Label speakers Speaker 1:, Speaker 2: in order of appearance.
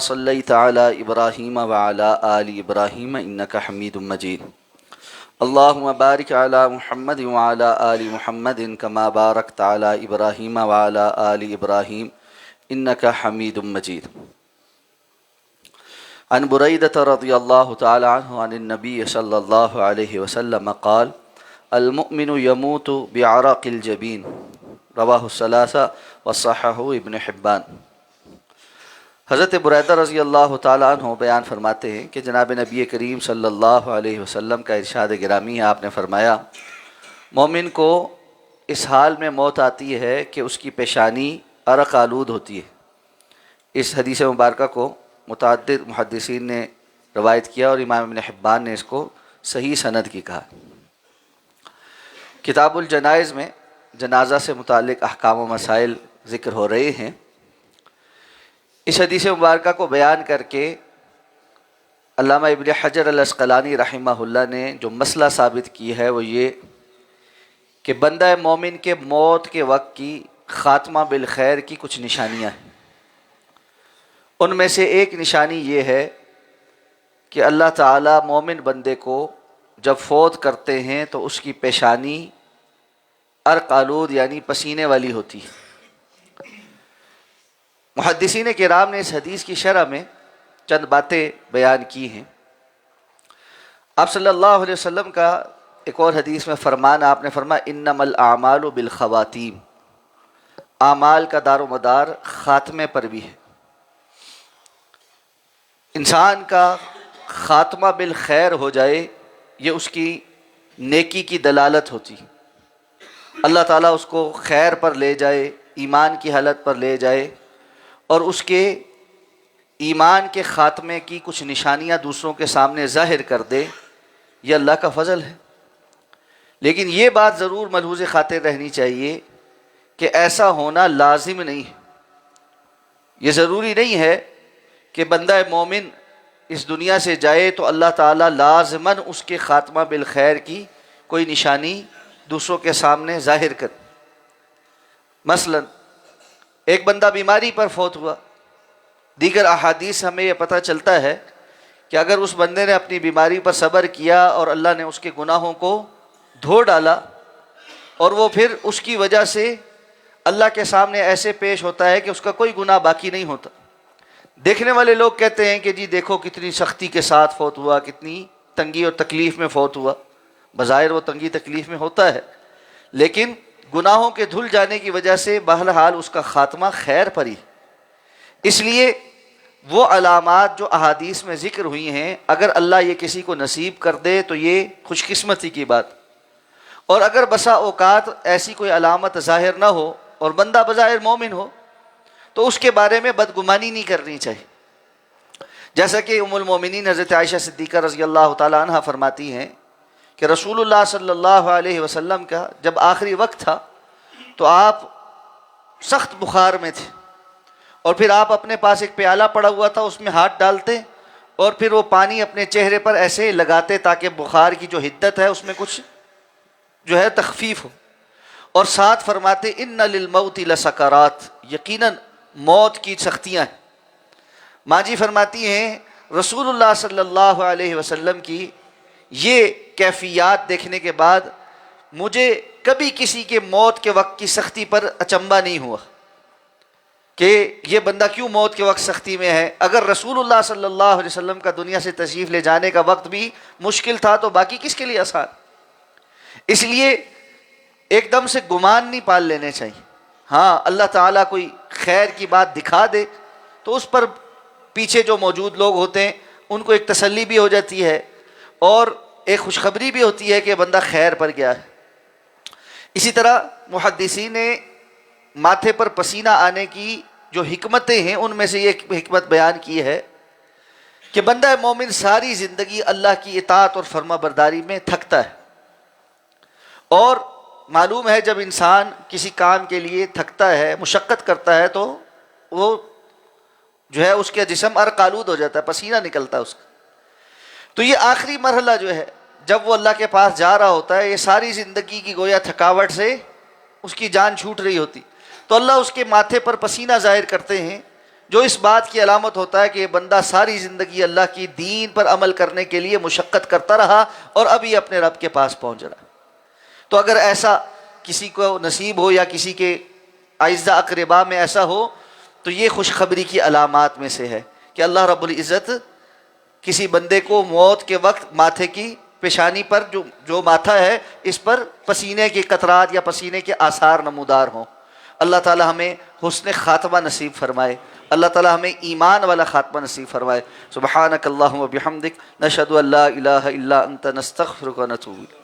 Speaker 1: صلیت علی ابراہیم وعلی آل ابراہیم انک حمید مجید اللہم بارک علی محمد وعلی آل محمد کما بارکت علی ابراہیم وعلی آل ابراہیم انک حمید مجید۔ عن بریدۃ رضی اللہ تعالی عنہ عن النبی صلی اللہ علیہ وسلم قال المؤمن یموت بعرق الجبین رواہ الثلاثہ وصححہ ابن حبان۔ حضرت بریدہ رضی اللہ تعالیٰ عنہ بیان فرماتے ہیں کہ جناب نبی کریم صلی اللہ علیہ وسلم کا ارشاد گرامی ہے، آپ نے فرمایا مومن کو اس حال میں موت آتی ہے کہ اس کی پیشانی عرق آلود ہوتی ہے۔ اس حدیث مبارکہ کو متعدد محدثین نے روایت کیا اور امام ابن حبان نے اس کو صحیح سند کی کہا۔ کتاب الجنائز میں جنازہ سے متعلق احکام و مسائل ذکر ہو رہے ہیں۔ اس حدیث مبارکہ کو بیان کر کے علامہ ابن حجر العسقلانی رحمہ اللہ نے جو مسئلہ ثابت کی ہے وہ یہ کہ بندہ مومن کے موت کے وقت کی خاتمہ بالخیر کی کچھ نشانیاں ہیں۔ ان میں سے ایک نشانی یہ ہے کہ اللہ تعالیٰ مومن بندے کو جب فوت کرتے ہیں تو اس کی پیشانی عرق آلود یعنی پسینے والی ہوتی ہے۔ محدثین کرام نے اس حدیث کی شرح میں چند باتیں بیان کی ہیں۔ آپ صلی اللہ علیہ وسلم کا ایک اور حدیث میں فرمان، آپ نے فرمایا انما الاعمال بالخواتیم، اعمال کا دار و مدار خاتمے پر بھی ہے۔ انسان کا خاتمہ بالخیر ہو جائے یہ اس کی نیکی کی دلالت ہوتی، اللہ تعالیٰ اس کو خیر پر لے جائے، ایمان کی حالت پر لے جائے اور اس کے ایمان کے خاتمے کی کچھ نشانیاں دوسروں کے سامنے ظاہر کر دے، یہ اللہ کا فضل ہے۔ لیکن یہ بات ضرور ملحوظ خاطر رہنی چاہیے کہ ایسا ہونا لازم نہیں ہے۔ یہ ضروری نہیں ہے کہ بندہ مومن اس دنیا سے جائے تو اللہ تعالیٰ لازماً اس کے خاتمہ بالخیر کی کوئی نشانی دوسروں کے سامنے ظاہر کر۔ مثلاً ایک بندہ بیماری پر فوت ہوا، دیگر احادیث ہمیں یہ پتہ چلتا ہے کہ اگر اس بندے نے اپنی بیماری پر صبر کیا اور اللہ نے اس کے گناہوں کو دھو ڈالا اور وہ پھر اس کی وجہ سے اللہ کے سامنے ایسے پیش ہوتا ہے کہ اس کا کوئی گناہ باقی نہیں ہوتا۔ دیکھنے والے لوگ کہتے ہیں کہ جی دیکھو کتنی سختی کے ساتھ فوت ہوا، کتنی تنگی اور تکلیف میں فوت ہوا۔ بظاہر وہ تنگی تکلیف میں ہوتا ہے، لیکن گناہوں کے دھل جانے کی وجہ سے بہرحال اس کا خاتمہ خیر پر ہی۔ اس لیے وہ علامات جو احادیث میں ذکر ہوئی ہیں، اگر اللہ یہ کسی کو نصیب کر دے تو یہ خوش قسمتی کی بات، اور اگر بسا اوقات ایسی کوئی علامت ظاہر نہ ہو اور بندہ بظاہر مومن ہو تو اس کے بارے میں بدگمانی نہیں کرنی چاہیے۔ جیسا کہ ام المومنین حضرت عائشہ صدیقہ رضی اللہ تعالیٰ عنہ فرماتی ہیں کہ رسول اللہ صلی اللہ علیہ وسلم کا جب آخری وقت تھا تو آپ سخت بخار میں تھے، اور پھر آپ اپنے پاس ایک پیالہ پڑا ہوا تھا، اس میں ہاتھ ڈالتے اور پھر وہ پانی اپنے چہرے پر ایسے لگاتے تاکہ بخار کی جو حدت ہے اس میں کچھ جو ہے تخفیف ہو، اور ساتھ فرماتے ان للموت لسکرات، یقیناً موت کی سختیاں ہیں۔ ماں جی فرماتی ہیں رسول اللہ صلی اللہ علیہ وسلم کی یہ کیفیات دیکھنے کے بعد مجھے کبھی کسی کے موت کے وقت کی سختی پر اچنبھا نہیں ہوا کہ یہ بندہ کیوں موت کے وقت سختی میں ہے۔ اگر رسول اللہ صلی اللہ علیہ وسلم کا دنیا سے تشریف لے جانے کا وقت بھی مشکل تھا تو باقی کس کے لیے آسان۔ اس لیے ایک دم سے گمان نہیں پال لینے چاہیے۔ ہاں اللہ تعالیٰ کوئی خیر کی بات دکھا دے تو اس پر پیچھے جو موجود لوگ ہوتے ہیں ان کو ایک تسلی بھی ہو جاتی ہے اور ایک خوشخبری بھی ہوتی ہے کہ بندہ خیر پر گیا ہے۔ اسی طرح محدثین نے ماتھے پر پسینہ آنے کی جو حکمتیں ہیں ان میں سے یہ حکمت بیان کی ہے کہ بندہ مومن ساری زندگی اللہ کی اطاعت اور فرما برداری میں تھکتا ہے، اور معلوم ہے جب انسان کسی کام کے لیے تھکتا ہے، مشقت کرتا ہے تو وہ جو ہے اس کا جسم عرق آلود ہو جاتا ہے، پسینہ نکلتا ہے اس کا۔ تو یہ آخری مرحلہ جو ہے جب وہ اللہ کے پاس جا رہا ہوتا ہے، یہ ساری زندگی کی گویا تھکاوٹ سے اس کی جان چھوٹ رہی ہوتی، تو اللہ اس کے ماتھے پر پسینہ ظاہر کرتے ہیں جو اس بات کی علامت ہوتا ہے کہ یہ بندہ ساری زندگی اللہ کی دین پر عمل کرنے کے لیے مشقت کرتا رہا اور اب یہ اپنے رب کے پاس پہنچ رہا ہے۔ تو اگر ایسا کسی کو نصیب ہو یا کسی کے اعزاء اقربا میں ایسا ہو تو یہ خوشخبری کی علامات میں سے ہے کہ اللہ رب العزت کسی بندے کو موت کے وقت ماتھے کی پیشانی پر جو ماتھا ہے اس پر پسینے کے قطرات یا پسینے کے آثار نمودار ہوں۔ اللہ تعالی ہمیں حسن خاتمہ نصیب فرمائے، اللہ تعالی ہمیں ایمان والا خاتمہ نصیب فرمائے۔ سبحانک اللہم و بحمدک، نشہد ان لا الہ الا انت، نستغفرک و نتوب الیک۔